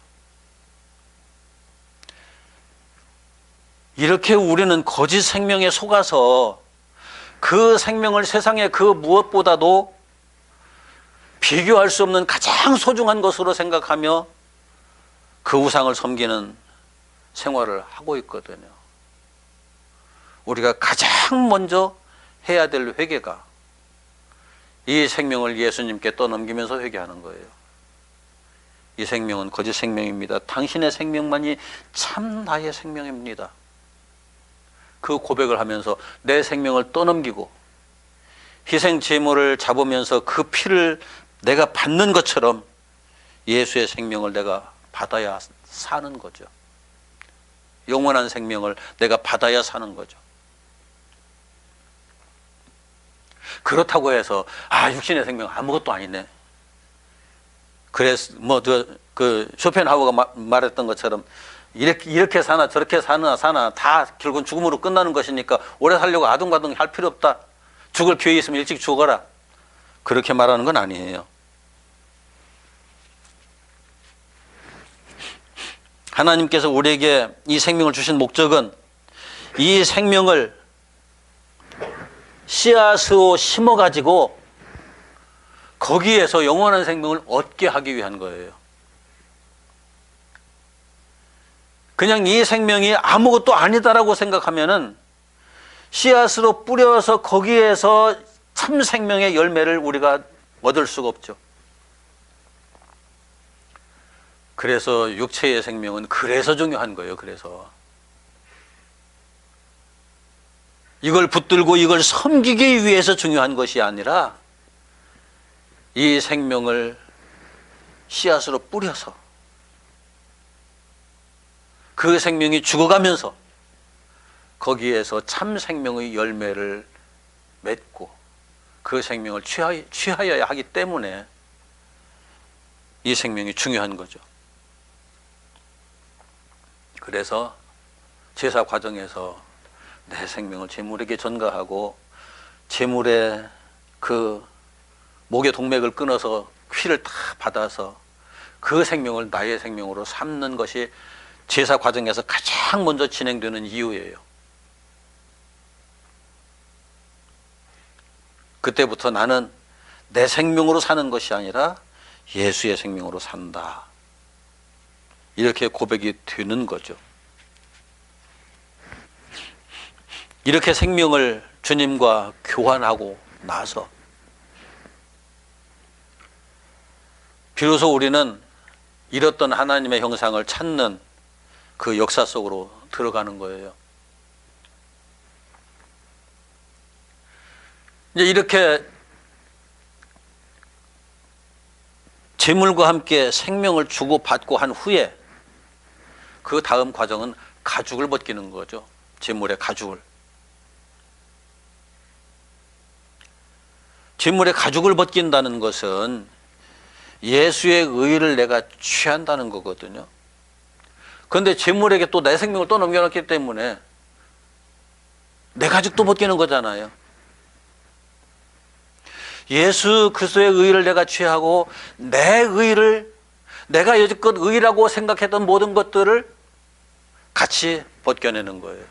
이렇게 우리는 거짓 생명에 속아서 그 생명을 세상의 그 무엇보다도 비교할 수 없는 가장 소중한 것으로 생각하며 그 우상을 섬기는 생활을 하고 있거든요. 우리가 가장 먼저 해야 될 회개가 이 생명을 예수님께 떠넘기면서 회개하는 거예요. 이 생명은 거짓 생명입니다. 당신의 생명만이 참 나의 생명입니다. 그 고백을 하면서 내 생명을 떠넘기고 희생 제물을 잡으면서 그 피를 내가 받는 것처럼 예수의 생명을 내가 받아야 사는 거죠. 영원한 생명을 내가 받아야 사는 거죠. 그렇다고 해서 육신의 생명 아무것도 아니네. 그래서 그 쇼펜하우어가 말했던 것처럼 이렇게 사나 저렇게 사나 다 결국은 죽음으로 끝나는 것이니까 오래 살려고 아둥바둥 할 필요 없다. 죽을 기회 있으면 일찍 죽어라. 그렇게 말하는 건 아니에요. 하나님께서 우리에게 이 생명을 주신 목적은 이 생명을 씨앗으로 심어가지고 거기에서 영원한 생명을 얻게 하기 위한 거예요. 그냥 이 생명이 아무것도 아니다라고 생각하면은 씨앗으로 뿌려서 거기에서 참 생명의 열매를 우리가 얻을 수가 없죠. 그래서 육체의 생명은 그래서 중요한 거예요. 그래서 이걸 붙들고 이걸 섬기기 위해서 중요한 것이 아니라 이 생명을 씨앗으로 뿌려서 그 생명이 죽어가면서 거기에서 참 생명의 열매를 맺고 그 생명을 취하여야 하기 때문에 이 생명이 중요한 거죠. 그래서 제사 과정에서 내 생명을 제물에게 전가하고 제물의 그 목의 동맥을 끊어서 피를 다 받아서 그 생명을 나의 생명으로 삼는 것이 제사 과정에서 가장 먼저 진행되는 이유예요. 그때부터 나는 내 생명으로 사는 것이 아니라 예수의 생명으로 산다. 이렇게 고백이 되는 거죠. 이렇게 생명을 주님과 교환하고 나서 비로소 우리는 잃었던 하나님의 형상을 찾는 그 역사 속으로 들어가는 거예요. 이제 이렇게 재물과 함께 생명을 주고받고 한 후에 그 다음 과정은 가죽을 벗기는 거죠. 재물의 가죽을. 재물의 가죽을 벗긴다는 것은 예수의 의를 내가 취한다는 거거든요. 그런데 재물에게 또 내 생명을 또 넘겨놨기 때문에 내 가죽도 벗기는 거잖아요. 예수 그리스도의 의를 내가 취하고 내 의를, 내가 여지껏 의라고 생각했던 모든 것들을 같이 벗겨내는 거예요.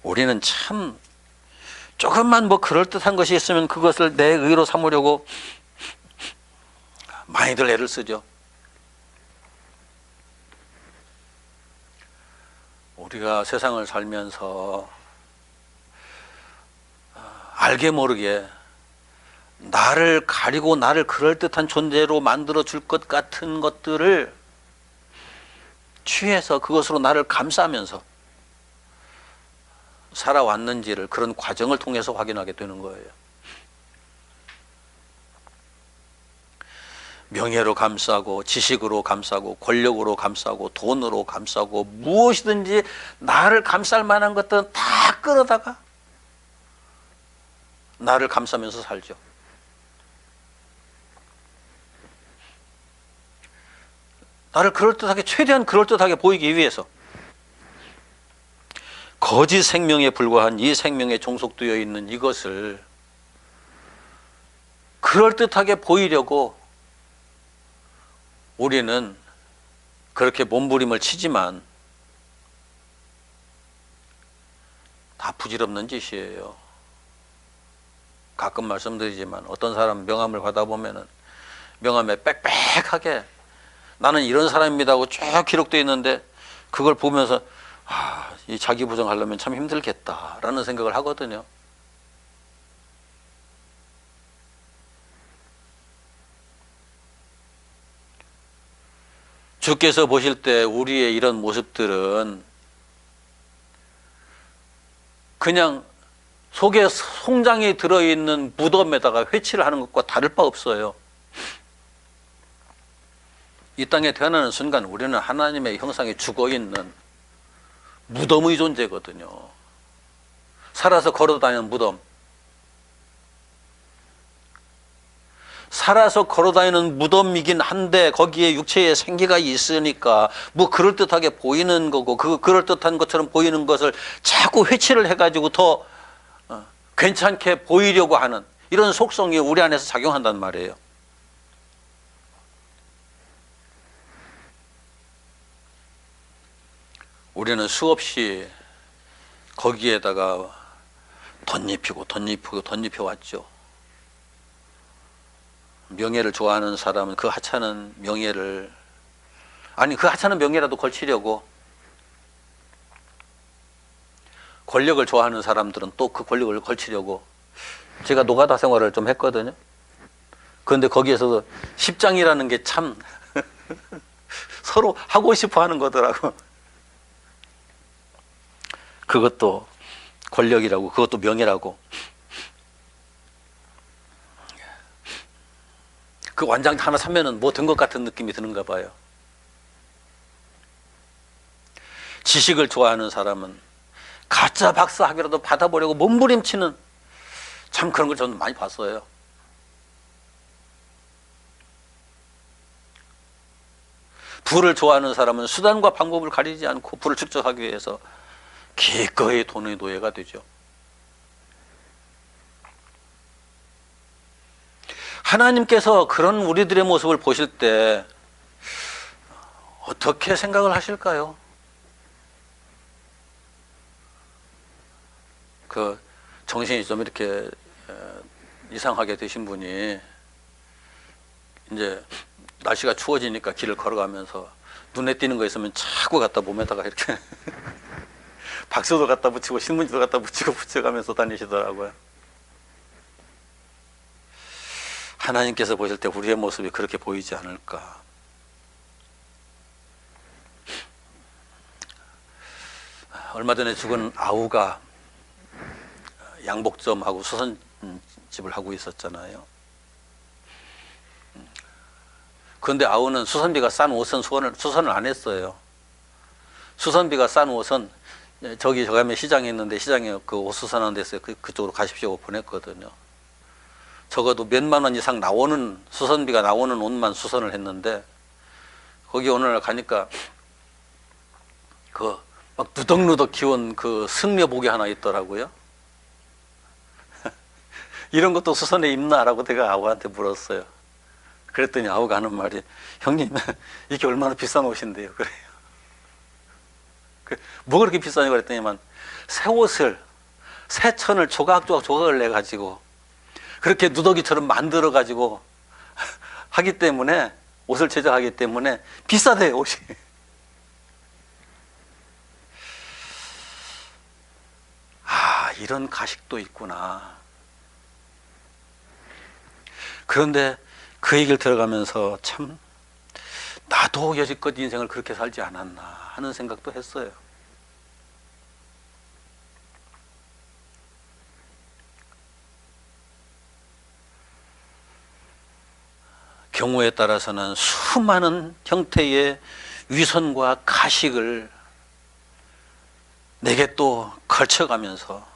우리는 참 조금만 뭐 그럴듯한 것이 있으면 그것을 내 의로 삼으려고 많이들 애를 쓰죠. 우리가 세상을 살면서 알게 모르게 나를 가리고 나를 그럴듯한 존재로 만들어 줄 것 같은 것들을 취해서 그것으로 나를 감싸면서 살아왔는지를 그런 과정을 통해서 확인하게 되는 거예요. 명예로 감싸고 지식으로 감싸고 권력으로 감싸고 돈으로 감싸고 무엇이든지 나를 감쌀 만한 것들은 다 끌어다가 나를 감싸면서 살죠. 나를 그럴듯하게, 최대한 그럴듯하게 보이기 위해서 거짓 생명에 불과한 이 생명에 종속되어 있는 이것을 그럴듯하게 보이려고 우리는 그렇게 몸부림을 치지만 다 부질없는 짓이에요. 가끔 말씀드리지만 어떤 사람 명함을 받아보면은 명함에 빽빽하게 나는 이런 사람입니다 하고 쭉 기록되어 있는데 그걸 보면서 이 자기 부정하려면 참 힘들겠다라는 생각을 하거든요. 주께서 보실 때 우리의 이런 모습들은 그냥 속에 송장이 들어있는 무덤에다가 회치를 하는 것과 다를 바 없어요. 이 땅에 태어나는 순간 우리는 하나님의 형상에 죽어있는 무덤의 존재거든요. 살아서 걸어다니는 무덤. 살아서 걸어다니는 무덤이긴 한데 거기에 육체의 생기가 있으니까 뭐 그럴듯하게 보이는 거고 그 그럴듯한 것처럼 보이는 것을 자꾸 회치를 해가지고 더 괜찮게 보이려고 하는 이런 속성이 우리 안에서 작용한단 말이에요. 우리는 수없이 거기에다가 덧입혀 왔죠. 명예를 좋아하는 사람은 그 하찮은 명예를, 아니 그 하찮은 명예라도 걸치려고, 권력을 좋아하는 사람들은 또 그 권력을 걸치려고. 제가 노가다 생활을 좀 했거든요. 그런데 거기에서도 십장이라는 게 참 서로 하고 싶어 하는 거더라고. 그것도 권력이라고, 그것도 명예라고. 그 완장 하나 사면은 뭐 된 것 같은 느낌이 드는가 봐요. 지식을 좋아하는 사람은 가짜 박사 학위라도 받아보려고 몸부림치는, 참 그런 걸 저는 많이 봤어요. 부를 좋아하는 사람은 수단과 방법을 가리지 않고 부를 축적하기 위해서 기꺼이 돈의 노예가 되죠. 하나님께서 그런 우리들의 모습을 보실 때 어떻게 생각을 하실까요? 그 정신이 좀 이렇게 이상하게 되신 분이 이제 날씨가 추워지니까 길을 걸어가면서 눈에 띄는 거 있으면 자꾸 갖다 몸에다가 이렇게 박수도 갖다 붙이고 신문지도 갖다 붙여가면서 다니시더라고요. 하나님께서 보실 때 우리의 모습이 그렇게 보이지 않을까. 얼마 전에 죽은 아우가 양복점하고 수선집을 하고 있었잖아요. 그런데 아우는 수선비가 싼 옷은 수선을 안 했어요. 수선비가 싼 옷은 저기 가면 시장이 있는데 시장에 그 옷 수선하는 데서 그쪽으로 가십시오 보냈거든요. 적어도 몇만 원 이상 나오는, 수선비가 나오는 옷만 수선을 했는데, 거기 오늘 가니까 그 막 누덕누덕 키운 그 승려복이 하나 있더라고요. 이런 것도 수선에 입나라고 제가 아우한테 물었어요. 그랬더니 아우가 하는 말이, 형님 이게 얼마나 비싼 옷인데요. 그래요. 뭐 그렇게 비싸냐고 그랬더니만, 새 옷을, 새 천을 조각을 내 가지고 그렇게 누더기처럼 만들어 가지고 하기 때문에, 옷을 제작하기 때문에 비싸대요, 옷이. 아, 이런 가식도 있구나. 그런데 그 얘기를 들어가면서 참, 나도 여지껏 인생을 그렇게 살지 않았나 하는 생각도 했어요. 경우에 따라서는 수많은 형태의 위선과 가식을 내게 또 걸쳐가면서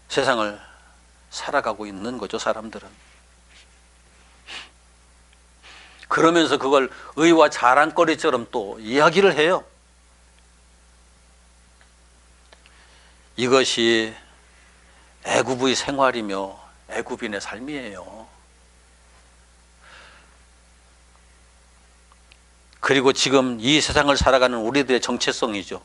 세상을 살아가고 있는 거죠, 사람들은. 그러면서 그걸 의와 자랑거리처럼 또 이야기를 해요. 이것이 애굽의 생활이며 애굽인의 삶이에요. 그리고 지금 이 세상을 살아가는 우리들의 정체성이죠.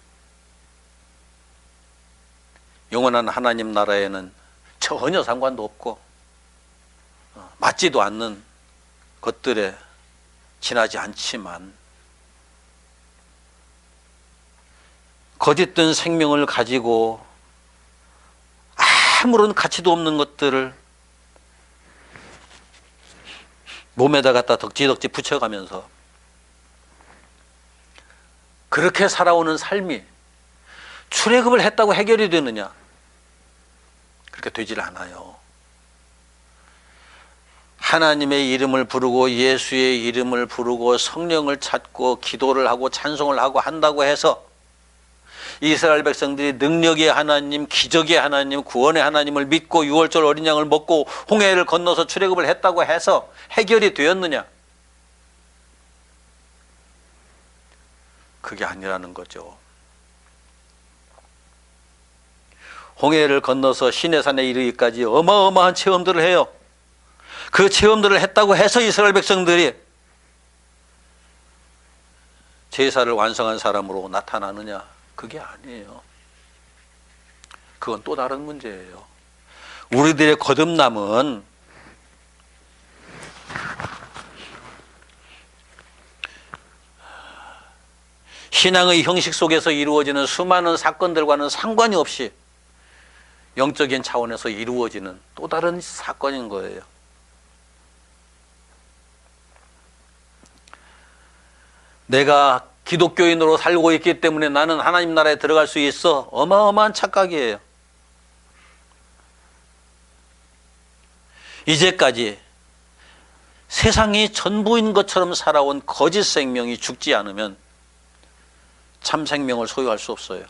영원한 하나님 나라에는 전혀 상관도 없고 맞지도 않는 것들에 지나지 않지만, 거짓된 생명을 가지고 아무런 가치도 없는 것들을 몸에다 갖다 덕지덕지 붙여가면서 그렇게 살아오는 삶이 출애굽을 했다고 해결이 되느냐? 그렇게 되질 않아요. 하나님의 이름을 부르고 예수의 이름을 부르고 성령을 찾고 기도를 하고 찬송을 하고 한다고 해서 이스라엘 백성들이 능력의 하나님, 기적의 하나님, 구원의 하나님을 믿고 6월절 어린 양을 먹고 홍해를 건너서 출애굽을 했다고 해서 해결이 되었느냐? 그게 아니라는 거죠. 홍해를 건너서 시내산에 이르기까지 어마어마한 체험들을 해요. 그 체험들을 했다고 해서 이스라엘 백성들이 제사를 완성한 사람으로 나타나느냐? 그게 아니에요. 그건 또 다른 문제예요. 우리들의 거듭남은 신앙의 형식 속에서 이루어지는 수많은 사건들과는 상관이 없이 영적인 차원에서 이루어지는 또 다른 사건인 거예요. 내가 기독교인으로 살고 있기 때문에 나는 하나님 나라에 들어갈 수 있어. 어마어마한 착각이에요. 이제까지 세상이 전부인 것처럼 살아온 거짓 생명이 죽지 않으면 참 생명을 소유할 수 없어요.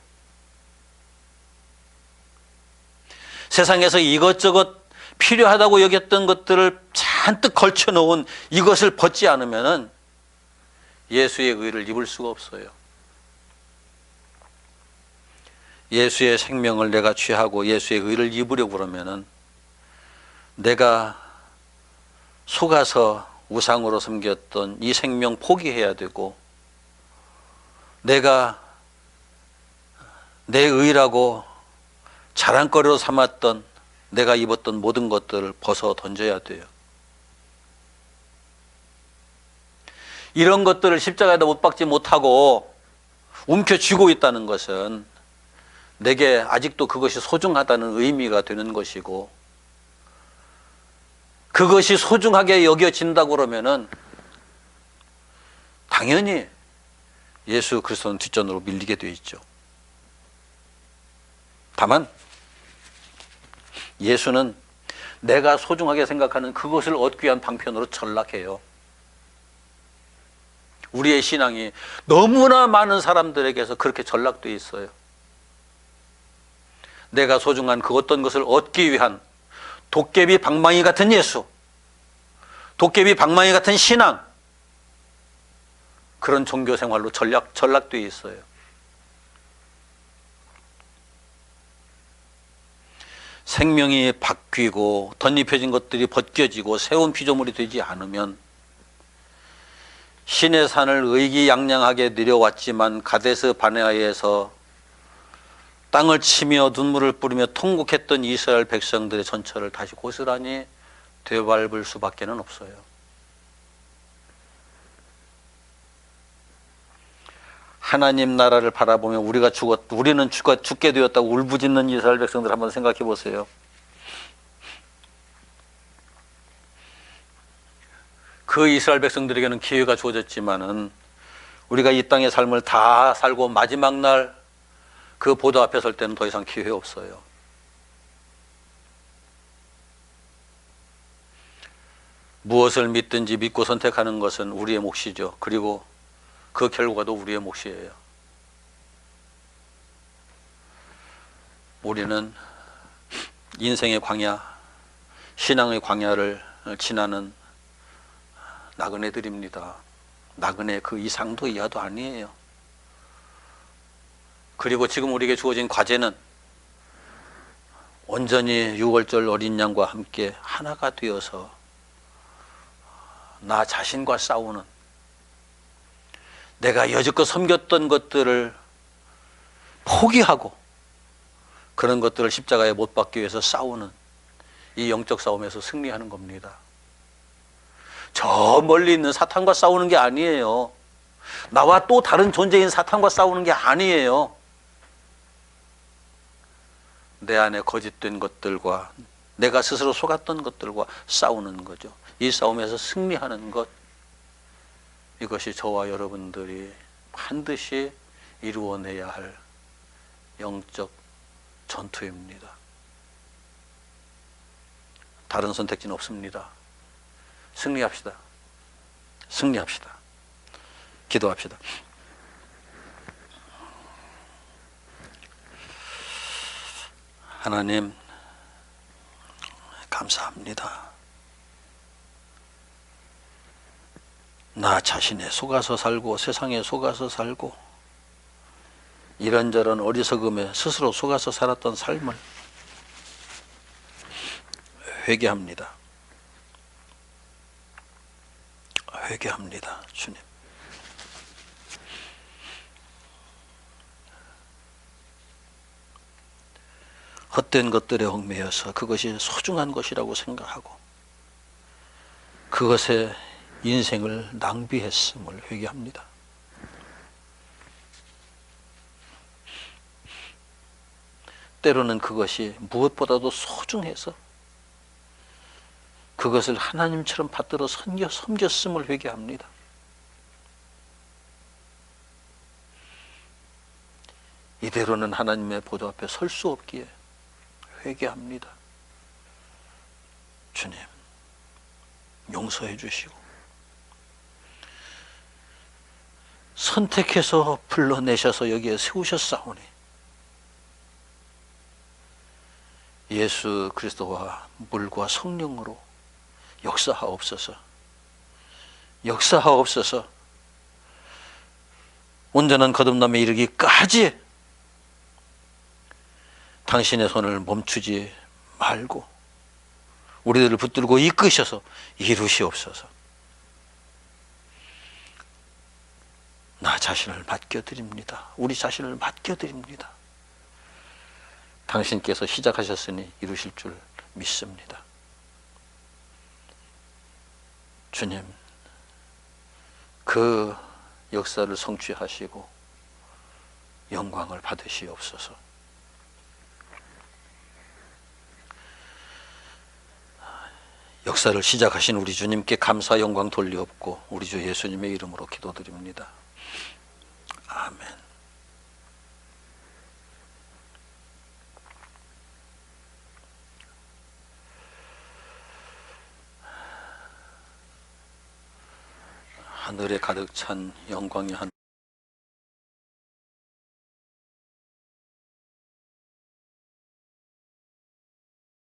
세상에서 이것저것 필요하다고 여겼던 것들을 잔뜩 걸쳐놓은 이것을 벗지 않으면 예수의 의를 입을 수가 없어요. 예수의 생명을 내가 취하고 예수의 의를 입으려고 그러면은 내가 속아서 우상으로 섬겼던 이 생명 포기해야 되고, 내가 내 의라고 자랑거리로 삼았던 내가 입었던 모든 것들을 벗어 던져야 돼요. 이런 것들을 십자가에다 못 박지 못하고 움켜쥐고 있다는 것은 내게 아직도 그것이 소중하다는 의미가 되는 것이고, 그것이 소중하게 여겨진다고 그러면은 당연히 예수 그리스도는 뒷전으로 밀리게 돼 있죠. 다만 예수는 내가 소중하게 생각하는 그것을 얻기 위한 방편으로 전락해요. 우리의 신앙이 너무나 많은 사람들에게서 그렇게 전락되어 있어요. 내가 소중한 그 어떤 것을 얻기 위한 도깨비 방망이 같은 예수, 도깨비 방망이 같은 신앙, 그런 종교 생활로 전락되어 있어요. 생명이 바뀌고 덧입혀진 것들이 벗겨지고 새로운 피조물이 되지 않으면 신의 산을 의기양양하게 내려왔지만 가데스 바네아에서 땅을 치며 눈물을 뿌리며 통곡했던 이스라엘 백성들의 전철을 다시 고스란히 되밟을 수밖에 없어요. 하나님 나라를 바라보며 우리는 죽게 되었다고 울부짖는 이스라엘 백성들 한번 생각해 보세요. 그 이스라엘 백성들에게는 기회가 주어졌지만은 우리가 이 땅의 삶을 다 살고 마지막 날 그 보도 앞에 설 때는 더 이상 기회 없어요. 무엇을 믿든지 믿고 선택하는 것은 우리의 몫이죠. 그리고 그 결과도 우리의 몫이에요. 우리는 인생의 광야, 신앙의 광야를 지나는 나그네들입니다. 나그네 그 이상도 이하도 아니에요. 그리고 지금 우리에게 주어진 과제는 온전히 유월절 어린 양과 함께 하나가 되어서 나 자신과 싸우는, 내가 여지껏 섬겼던 것들을 포기하고 그런 것들을 십자가에 못 박기 위해서 싸우는 이 영적 싸움에서 승리하는 겁니다. 저 멀리 있는 사탄과 싸우는 게 아니에요. 나와 또 다른 존재인 사탄과 싸우는 게 아니에요. 내 안에 거짓된 것들과 내가 스스로 속았던 것들과 싸우는 거죠. 이 싸움에서 승리하는 것, 이것이 저와 여러분들이 반드시 이루어내야 할 영적 전투입니다. 다른 선택지는 없습니다. 승리합시다. 승리합시다. 기도합시다. 하나님, 감사합니다. 나 자신에 속아서 살고 세상에 속아서 살고 이런저런 어리석음에 스스로 속아서 살았던 삶을 회개합니다. 회개합니다. 주님. 헛된 것들에 얽매여서 그것이 소중한 것이라고 생각하고 그것에 인생을 낭비했음을 회개합니다. 때로는 그것이 무엇보다도 소중해서 그것을 하나님처럼 받들어 섬겼음을 회개합니다. 이대로는 하나님의 보좌 앞에 설 수 없기에 회개합니다. 주님, 용서해 주시고 선택해서 불러내셔서 여기에 세우셨사오니 예수 그리스도와 물과 성령으로 역사하옵소서. 역사하옵소서. 온전한 거듭남에 이르기까지 당신의 손을 멈추지 말고 우리들을 붙들고 이끄셔서 이루시옵소서. 나 자신을 맡겨드립니다. 우리 자신을 맡겨드립니다. 당신께서 시작하셨으니 이루실 줄 믿습니다. 주님, 그 역사를 성취하시고 영광을 받으시옵소서. 역사를 시작하신 우리 주님께 감사 영광 돌리옵고 우리 주 예수님의 이름으로 기도드립니다. 아멘. 하늘에 가득 찬 영광의 하늘